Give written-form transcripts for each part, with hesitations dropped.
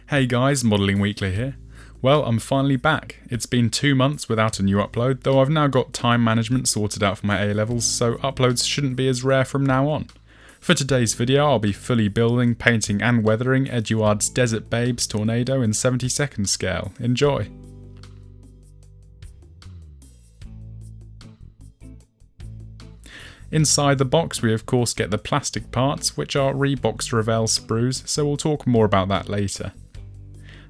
Hey guys, Modelling Weekly here. Well, I'm finally back. It's been 2 months without a new upload, though I've now got time management sorted out for my A-levels, so uploads shouldn't be as rare from now on. For today's video, I'll be fully building, painting and weathering Eduard's Desert Babes Tornado in 70-second scale. Enjoy! Inside the box we of course get the plastic parts, which are Reebok's Revell sprues, so we'll talk more about that later.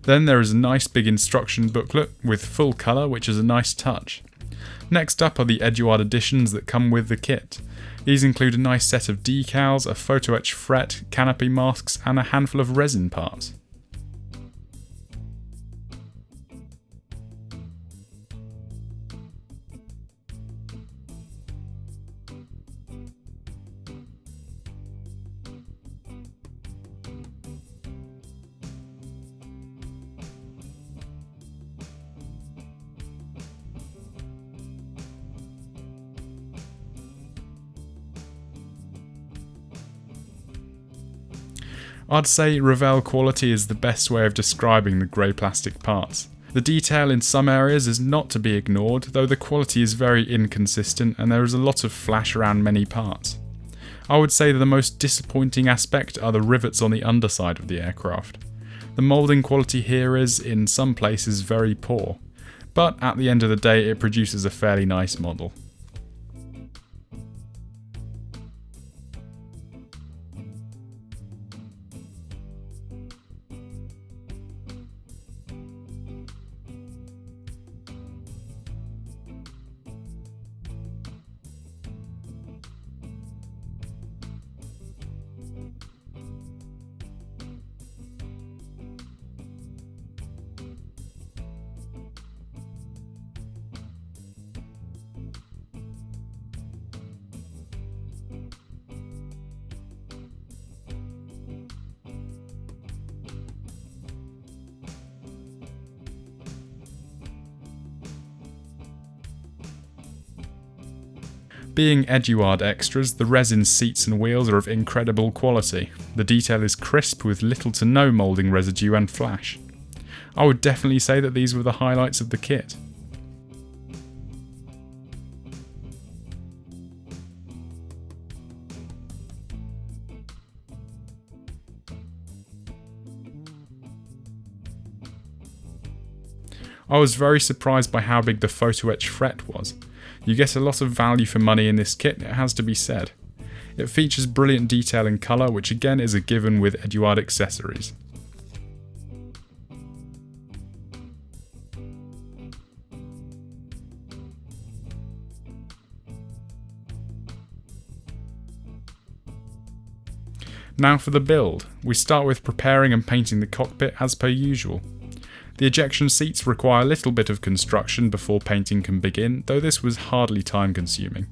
Then there is a nice big instruction booklet with full colour, which is a nice touch. Next up are the Eduard additions that come with the kit. These include a nice set of decals, a photo etch fret, canopy masks and a handful of resin parts. I'd say Revell quality is the best way of describing the grey plastic parts. The detail in some areas is not to be ignored, though the quality is very inconsistent and there is a lot of flash around many parts. I would say the most disappointing aspect are the rivets on the underside of the aircraft. The moulding quality here is, in some places, very poor, but at the end of the day it produces a fairly nice model. Being Eduard extras, the resin seats and wheels are of incredible quality. The detail is crisp with little to no moulding residue and flash. I would definitely say that these were the highlights of the kit. I was very surprised by how big the photo etch fret was. You get a lot of value for money in this kit, it has to be said. It features brilliant detail in colour, which again is a given with Eduard accessories. Now for the build. We start with preparing and painting the cockpit as per usual. The ejection seats require a little bit of construction before painting can begin, though this was hardly time consuming.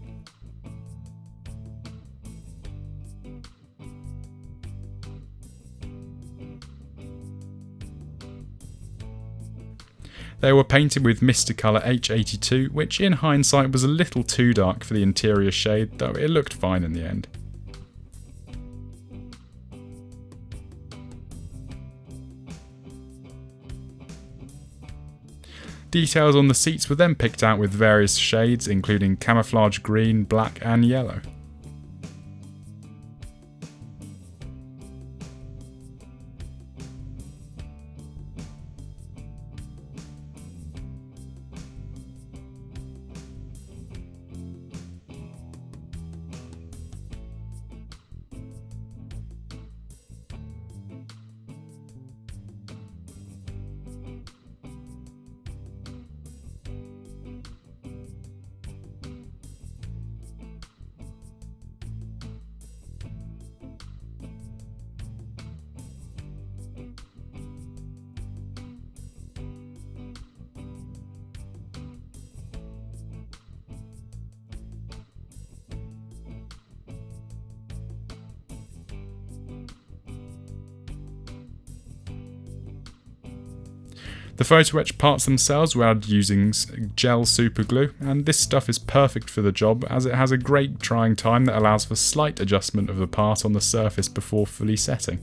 They were painted with Colour H82, which in hindsight was a little too dark for the interior shade, though it looked fine in the end. Details on the seats were then picked out with various shades, including camouflage green, black and yellow. The photo etch parts themselves were added using gel super glue, and this stuff is perfect for the job as it has a great drying time that allows for slight adjustment of the part on the surface before fully setting.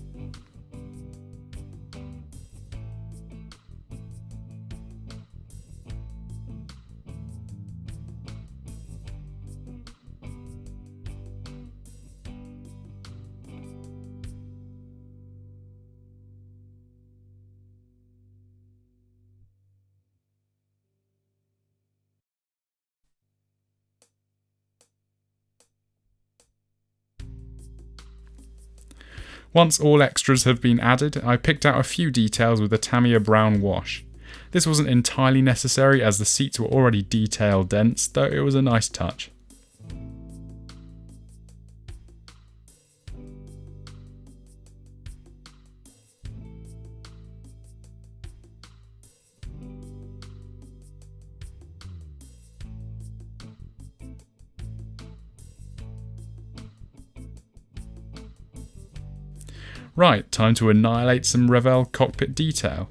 Once all extras have been added, I picked out a few details with a Tamiya brown wash. This wasn't entirely necessary as the seats were already detail dense, though it was a nice touch. Right, time to annihilate some Revell cockpit detail.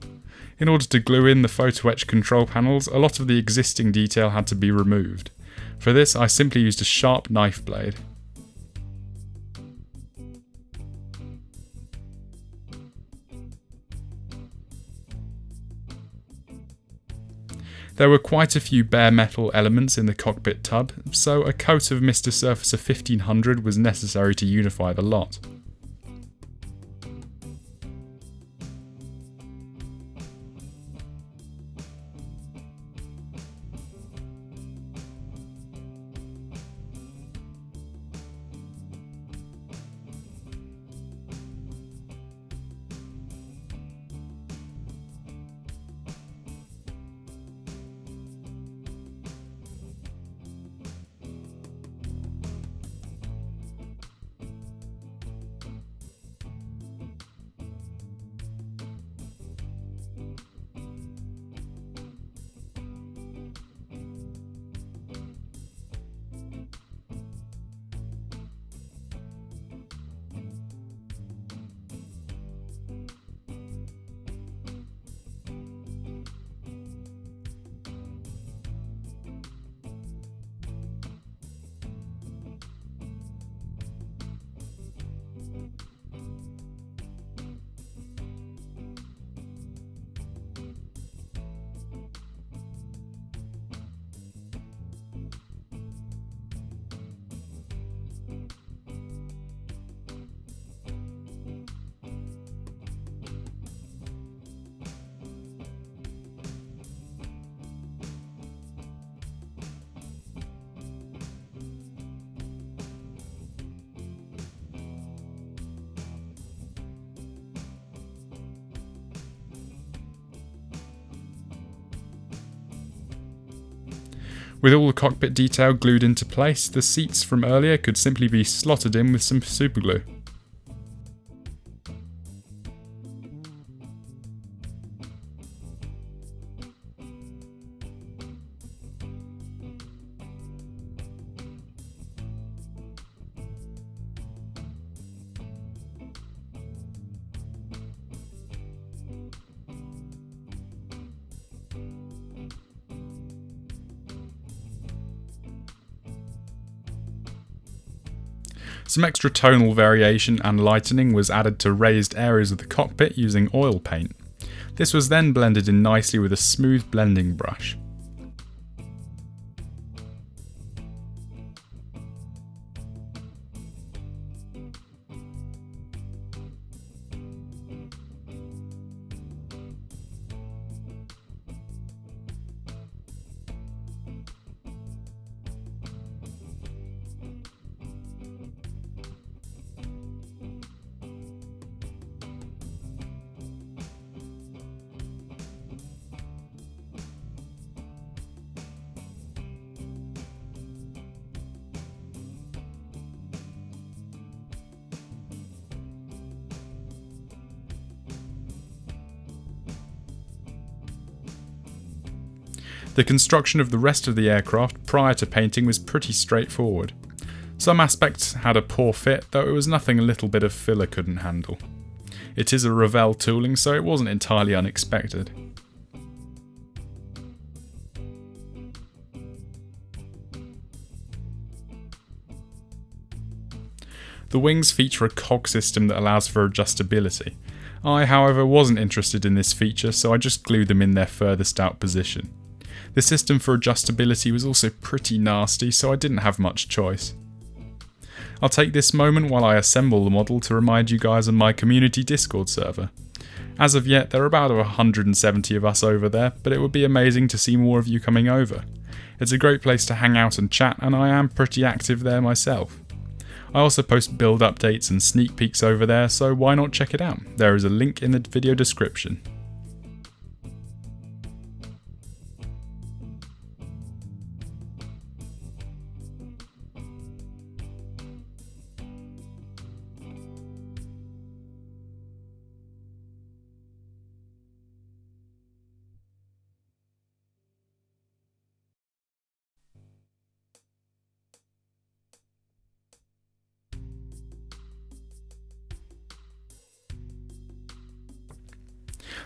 In order to glue in the photo etch control panels, a lot of the existing detail had to be removed. For this, I simply used a sharp knife blade. There were quite a few bare metal elements in the cockpit tub, so a coat of Mr. Surfacer 1500 was necessary to unify the lot. With all the cockpit detail glued into place, the seats from earlier could simply be slotted in with some superglue. Some extra tonal variation and lightening was added to raised areas of the cockpit using oil paint. This was then blended in nicely with a smooth blending brush. The construction of the rest of the aircraft prior to painting was pretty straightforward. Some aspects had a poor fit, though it was nothing a little bit of filler couldn't handle. It is a Revell tooling, so it wasn't entirely unexpected. The wings feature a cog system that allows for adjustability. I, however, wasn't interested in this feature, so I just glued them in their furthest out position. The system for adjustability was also pretty nasty, so I didn't have much choice. I'll take this moment while I assemble the model to remind you guys of my community Discord server. As of yet, there are about 170 of us over there, but it would be amazing to see more of you coming over. It's a great place to hang out and chat, and I am pretty active there myself. I also post build updates and sneak peeks over there, so why not check it out? There is a link in the video description.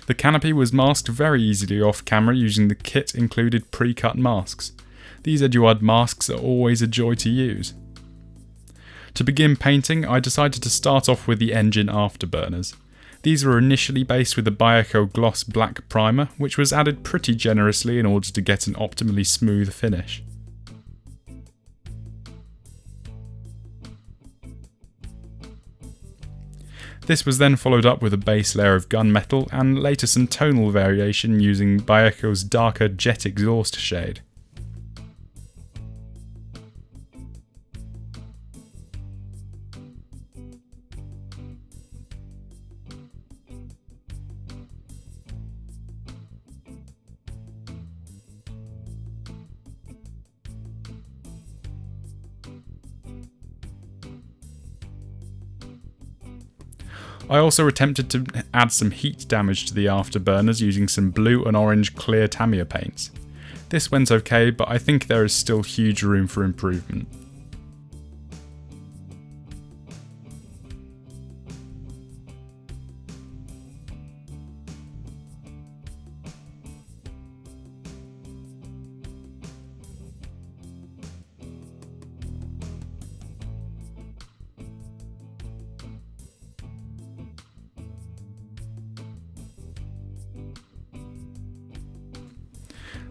The canopy was masked very easily off camera using the kit included pre-cut masks. These Eduard masks are always a joy to use. To begin painting, I decided to start off with the engine afterburners. These were initially based with the Bioco Gloss Black Primer, which was added pretty generously in order to get an optimally smooth finish. This was then followed up with a base layer of gunmetal and later some tonal variation using Bioco's darker jet exhaust shade. I also attempted to add some heat damage to the afterburners using some blue and orange clear Tamiya paints. This went okay, but I think there is still huge room for improvement.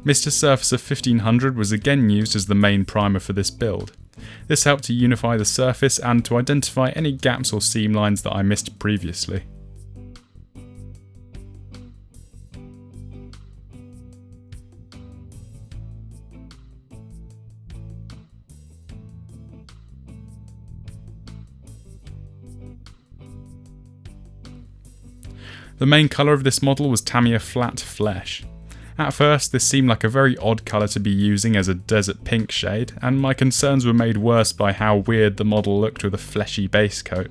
Mr. Surfacer 1500 was again used as the main primer for this build. This helped to unify the surface and to identify any gaps or seam lines that I missed previously. The main colour of this model was Tamiya Flat Flesh. At first, this seemed like a very odd colour to be using as a desert pink shade, and my concerns were made worse by how weird the model looked with a fleshy base coat.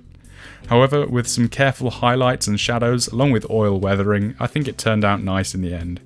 However, with some careful highlights and shadows, along with oil weathering, I think it turned out nice in the end.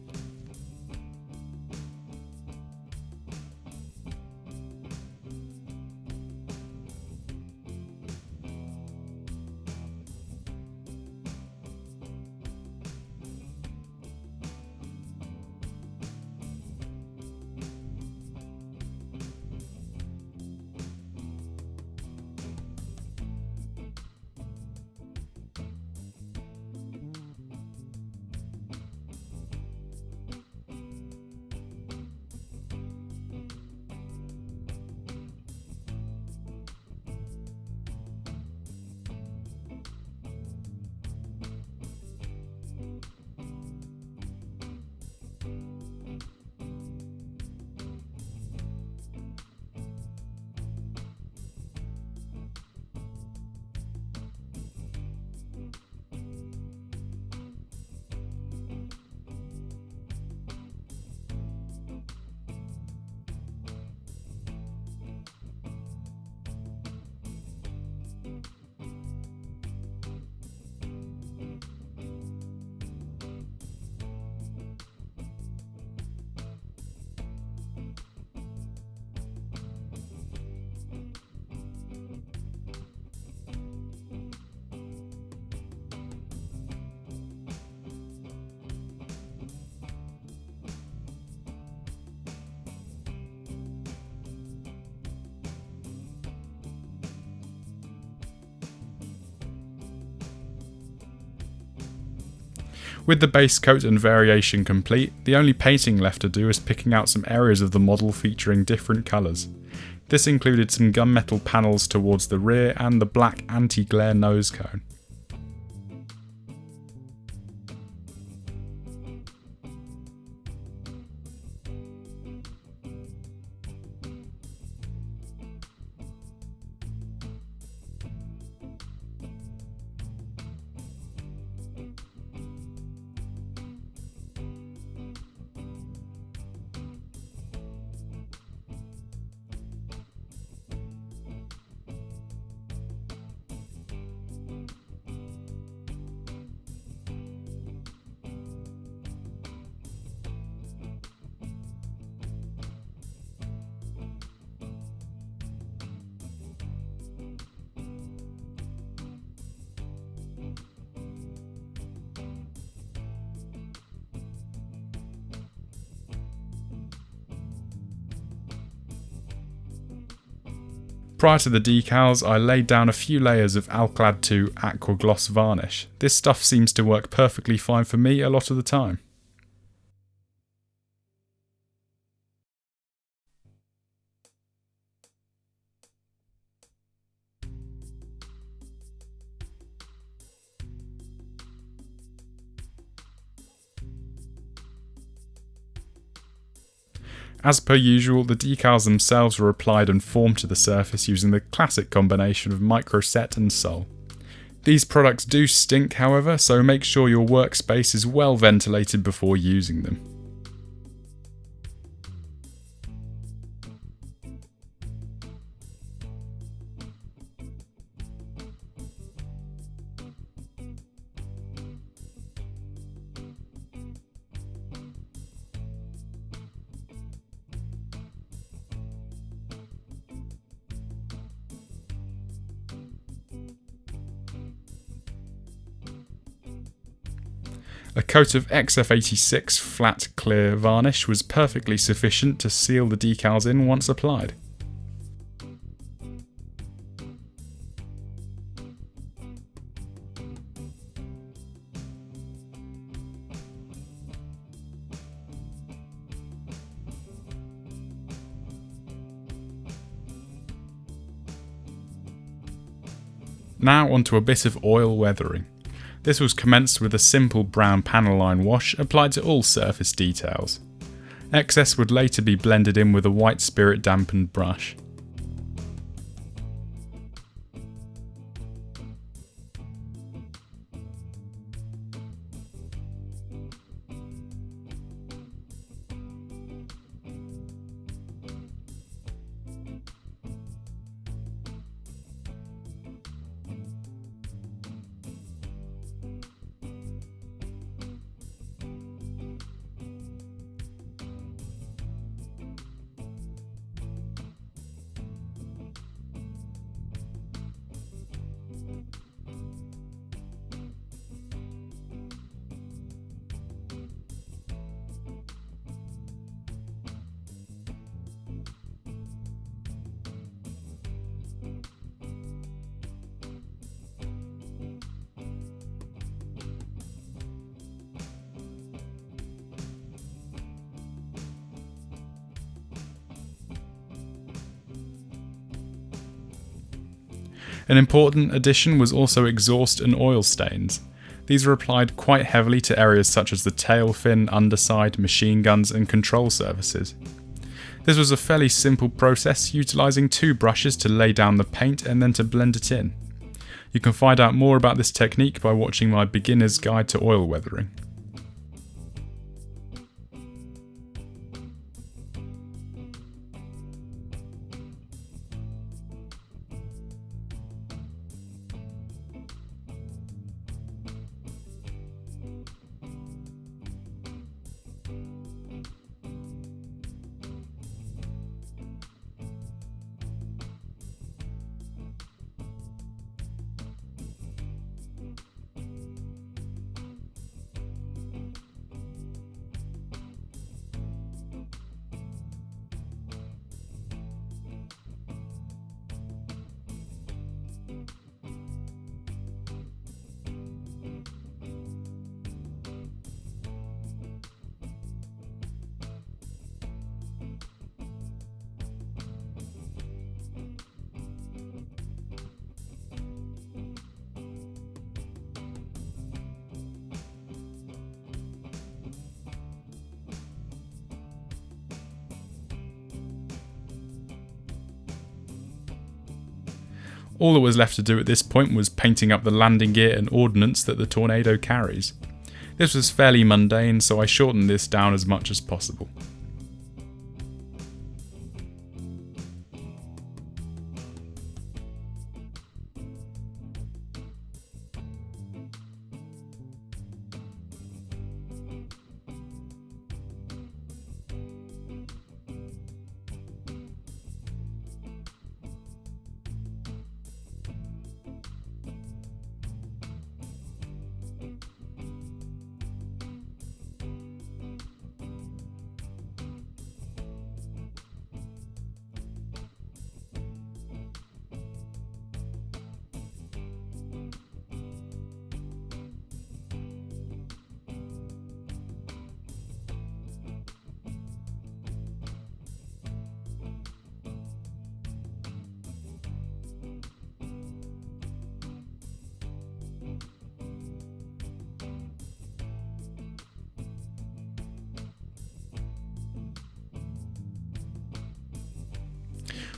With the base coat and variation complete, the only painting left to do is picking out some areas of the model featuring different colours. This included some gunmetal panels towards the rear and the black anti-glare nose cone. Prior to the decals, I laid down a few layers of Alclad 2 Aqua Gloss varnish. This stuff seems to work perfectly fine for me a lot of the time. As per usual, the decals themselves were applied and formed to the surface using the classic combination of Microset and Sol. These products do stink, however, so make sure your workspace is well ventilated before using them. A coat of XF86 flat clear varnish was perfectly sufficient to seal the decals in once applied. Now onto a bit of oil weathering. This was commenced with a simple brown panel line wash applied to all surface details. Excess would later be blended in with a white spirit dampened brush. An important addition was also exhaust and oil stains. These were applied quite heavily to areas such as the tail fin, underside, machine guns and control surfaces. This was a fairly simple process, utilising 2 brushes to lay down the paint and then to blend it in. You can find out more about this technique by watching my beginner's guide to oil weathering. All that was left to do at this point was painting up the landing gear and ordnance that the Tornado carries. This was fairly mundane, so I shortened this down as much as possible.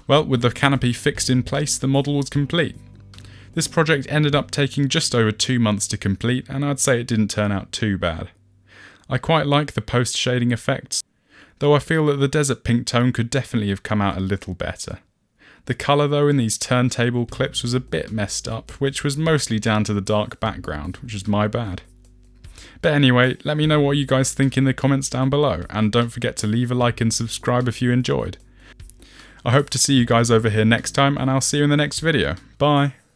Well, with the canopy fixed in place, the model was complete. This project ended up taking just over 2 months to complete, and I'd say it didn't turn out too bad. I quite like the post-shading effects, though I feel that the desert pink tone could definitely have come out a little better. The colour though in these turntable clips was a bit messed up, which was mostly down to the dark background, which is my bad. But anyway, let me know what you guys think in the comments down below, and don't forget to leave a like and subscribe if you enjoyed. I hope to see you guys over here next time, and I'll see you in the next video. Bye!